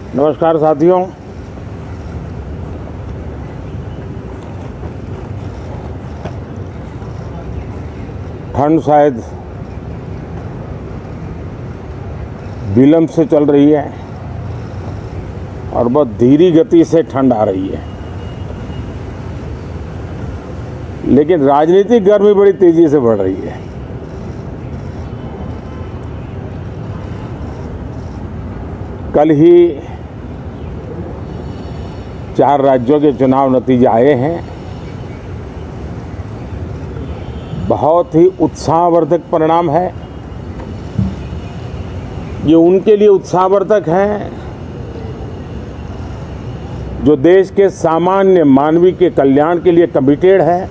नमस्कार साथियों, ठंड शायद विलंब से चल रही है और बहुत धीमी गति से ठंड आ रही है, लेकिन राजनीतिक गर्मी बड़ी तेजी से बढ़ रही है। कल ही 4 राज्यों के चुनाव नतीजे आए हैं। बहुत ही उत्साहवर्धक परिणाम है। ये उनके लिए उत्साहवर्धक है जो देश के सामान्य मानवी के कल्याण के लिए कमिटेड है,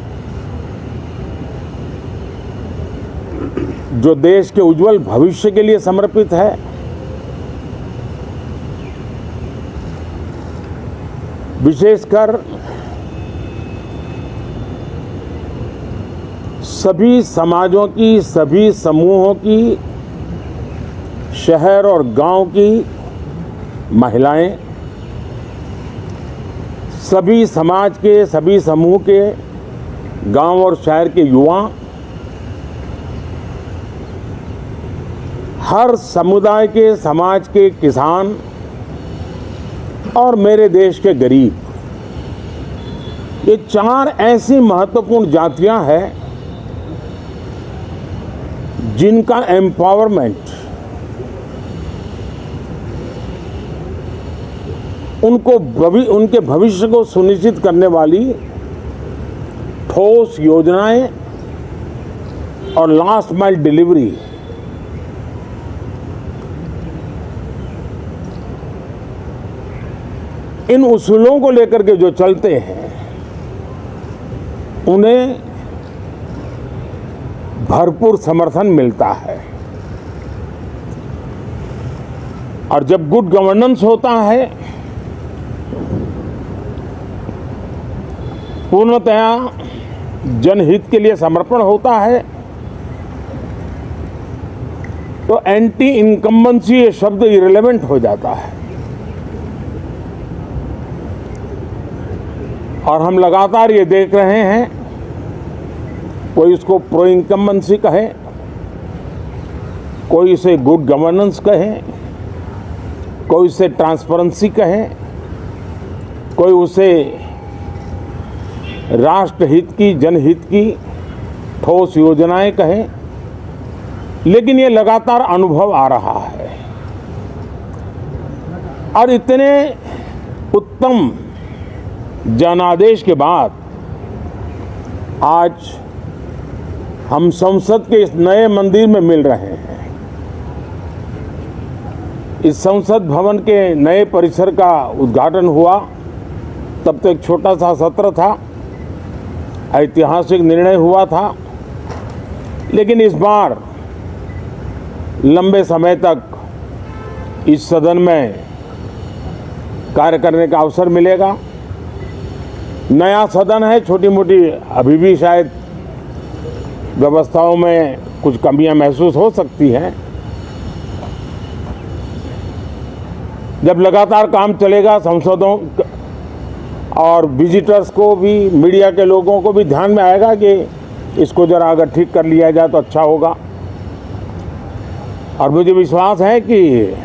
जो देश के उज्जवल भविष्य के लिए समर्पित है, विशेषकर सभी समाजों की, सभी समूहों की, शहर और गांव की महिलाएं, सभी समाज के, सभी समूह के, गांव और शहर के युवा, हर समुदाय के, समाज के किसान और मेरे देश के गरीब, ये 4 ऐसी महत्वपूर्ण जातियां हैं जिनका एम्पावरमेंट उनके भविष्य को सुनिश्चित करने वाली ठोस योजनाएं और लास्ट माइल डिलीवरी, इन उसूलों को लेकर के जो चलते हैं उन्हें भरपूर समर्थन मिलता है। और जब गुड गवर्नेंस होता है, पूर्णतया जनहित के लिए समर्पण होता है, तो एंटी इनकम्बेंसी ये शब्द इरेलेवेंट हो जाता है। और हम लगातार ये देख रहे हैं, कोई इसको प्रो इनकम्बेंसी कहे, कोई इसे गुड गवर्नेंस कहे, कोई इसे ट्रांसपेरेंसी कहे, कोई उसे राष्ट्रहित की, जनहित की ठोस योजनाएं कहें, लेकिन ये लगातार अनुभव आ रहा है। और इतने उत्तम जनादेश के बाद आज हम संसद के इस नए मंदिर में मिल रहे हैं। इस संसद भवन के नए परिसर का उद्घाटन हुआ, तब तो एक छोटा सा सत्र था, ऐतिहासिक निर्णय हुआ था, लेकिन इस बार लंबे समय तक इस सदन में कार्य करने का अवसर मिलेगा। नया सदन है, छोटी मोटी अभी भी शायद व्यवस्थाओं में कुछ कमियां महसूस हो सकती हैं। जब लगातार काम चलेगा, सांसदों और विजिटर्स को भी, मीडिया के लोगों को भी ध्यान में आएगा कि इसको जरा अगर ठीक कर लिया जाए तो अच्छा होगा। और मुझे विश्वास है कि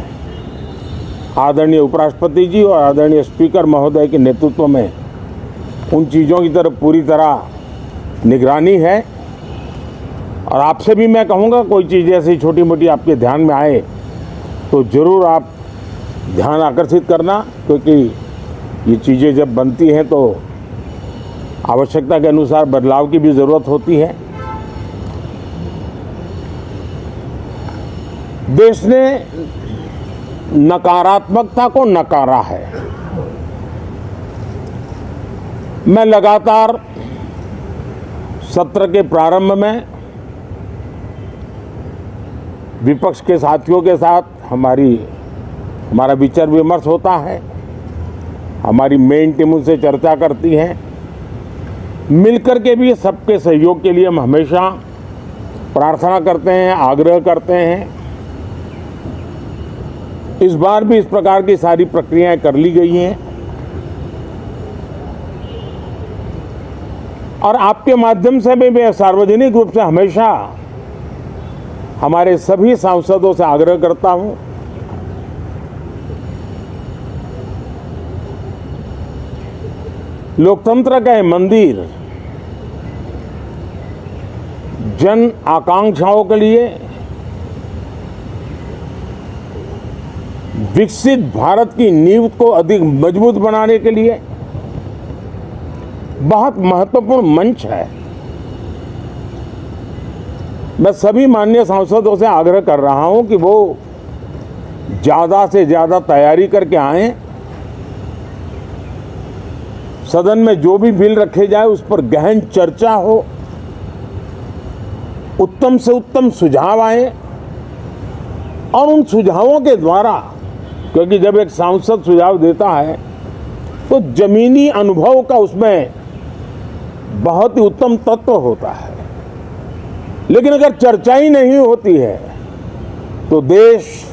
आदरणीय उपराष्ट्रपति जी और आदरणीय स्पीकर महोदय के नेतृत्व में उन चीज़ों की तरफ पूरी तरह निगरानी है। और आपसे भी मैं कहूँगा, कोई चीज़ ऐसी छोटी मोटी आपके ध्यान में आए तो ज़रूर आप ध्यान आकर्षित करना, क्योंकि ये चीज़ें जब बनती हैं तो आवश्यकता के अनुसार बदलाव की भी ज़रूरत होती है। देश ने नकारात्मकता को नकारा है। मैं लगातार सत्र के प्रारंभ में विपक्ष के साथियों के साथ हमारा विचार विमर्श होता है, हमारी मेन टीम उनसे चर्चा करती है। मिलकर के भी सबके सहयोग के लिए हम हमेशा प्रार्थना करते हैं, आग्रह करते हैं। इस बार भी इस प्रकार की सारी प्रक्रियाएं कर ली गई हैं और आपके माध्यम से भी मैं सार्वजनिक रूप से हमेशा हमारे सभी सांसदों से आग्रह करता हूं लोकतंत्र का ये मंदिर जन आकांक्षाओं के लिए विकसित भारत की नींव को अधिक मजबूत बनाने के लिए बहुत महत्वपूर्ण मंच है। मैं सभी माननीय सांसदों से आग्रह कर रहा हूं कि वो ज्यादा से ज्यादा तैयारी करके आएं, सदन में जो भी बिल रखे जाए उस पर गहन चर्चा हो, उत्तम से उत्तम सुझाव आए और उन सुझावों के द्वारा, क्योंकि जब एक सांसद सुझाव देता है तो जमीनी अनुभव का उसमें बहुत ही उत्तम तत्व होता है, लेकिन अगर चर्चा ही नहीं होती है तो देश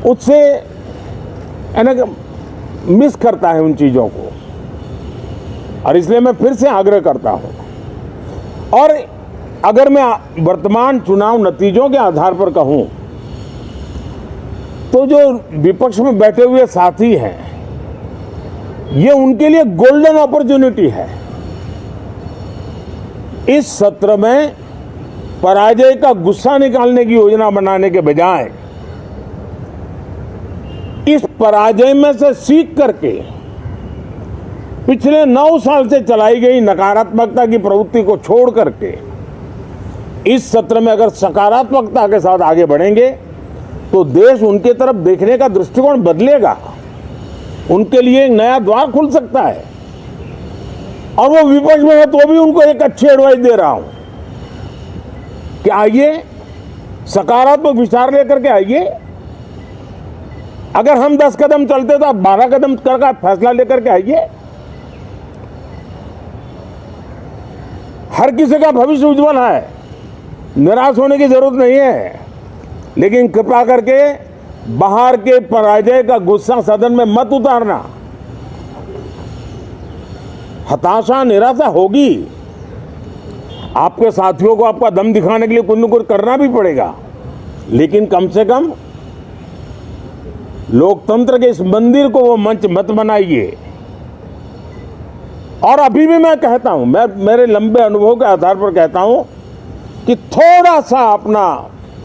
उससे मिस करता है उन चीजों को। और इसलिए मैं फिर से आग्रह करता हूं, और अगर मैं वर्तमान चुनाव नतीजों के आधार पर कहूं तो जो विपक्ष में बैठे हुए साथी हैं, ये उनके लिए गोल्डन अपॉर्चुनिटी है। इस सत्र में पराजय का गुस्सा निकालने की योजना बनाने के बजाय इस पराजय में से सीख करके पिछले 9 साल से चलाई गई नकारात्मकता की प्रवृत्ति को छोड़ करके इस सत्र में अगर सकारात्मकता के साथ आगे बढ़ेंगे तो देश उनके तरफ देखने का दृष्टिकोण बदलेगा, उनके लिए एक नया द्वार खुल सकता है। और वो विपक्ष में है तो भी उनको एक अच्छी एडवाइस दे रहा हूं कि आइए सकारात्मक विचार लेकर के आइए। अगर हम 10 कदम चलते तो आप 12 कदम करके फैसला लेकर के आइए। हर किसी का भविष्य उज्जवल है, निराश होने की जरूरत नहीं है, लेकिन कृपा करके बाहर के पराजय का गुस्सा सदन में मत उतारना। हताशा निराशा होगी, आपके साथियों को आपका दम दिखाने के लिए कुछ न कुछ करना भी पड़ेगा, लेकिन कम से कम लोकतंत्र के इस मंदिर को वो मंच मत बनाइए। और अभी भी मैं कहता हूं, मैं मेरे लंबे अनुभव के आधार पर कहता हूं कि थोड़ा सा अपना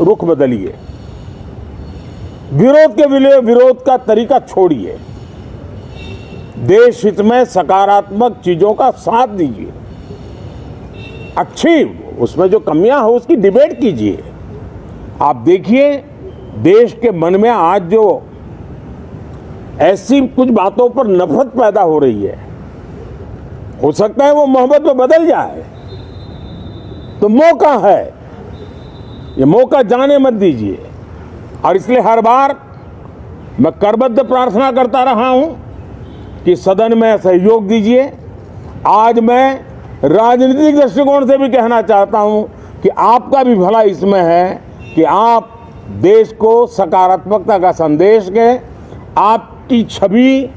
रुख बदलिए, विरोध के लिए विरोध का तरीका छोड़िए, देश हित में सकारात्मक चीजों का साथ दीजिए, अच्छी उसमें जो कमियां हो उसकी डिबेट कीजिए। आप देखिए देश के मन में आज जो ऐसी कुछ बातों पर नफरत पैदा हो रही है, हो सकता है वो मोहब्बत में बदल जाए, तो मौका है, ये मौका जाने मत दीजिए। और इसलिए हर बार मैं करबद्ध प्रार्थना करता रहा हूं कि सदन में सहयोग दीजिए। आज मैं राजनीतिक दृष्टिकोण से भी कहना चाहता हूं कि आपका भी भला इसमें है कि आप देश को सकारात्मकता का संदेश दें, आपकी छवि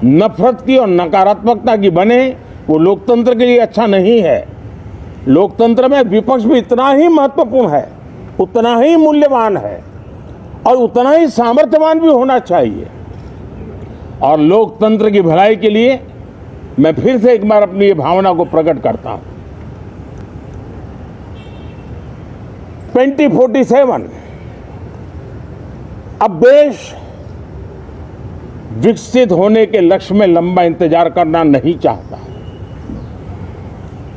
नफरत की और नकारात्मकता की बने, वो लोकतंत्र के लिए अच्छा नहीं है। लोकतंत्र में विपक्ष भी इतना ही महत्वपूर्ण है, उतना ही मूल्यवान है और उतना ही सामर्थ्यवान भी होना चाहिए। और लोकतंत्र की भलाई के लिए मैं फिर से एक बार अपनी ये भावना को प्रकट करता हूं। 2047 अब देश विकसित होने के लक्ष्य में लंबा इंतजार करना नहीं चाहता।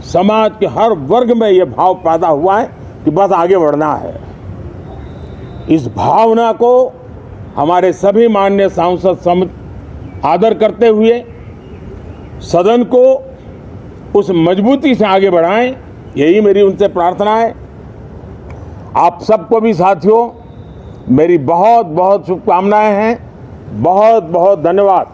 समाज के हर वर्ग में यह भाव पैदा हुआ है कि बस आगे बढ़ना है। इस भावना को हमारे सभी माननीय सांसद आदर करते हुए सदन को उस मजबूती से आगे बढ़ाएं, यही मेरी उनसे प्रार्थना है। आप सबको भी साथियों मेरी बहुत बहुत शुभकामनाएं हैं। बहुत बहुत धन्यवाद।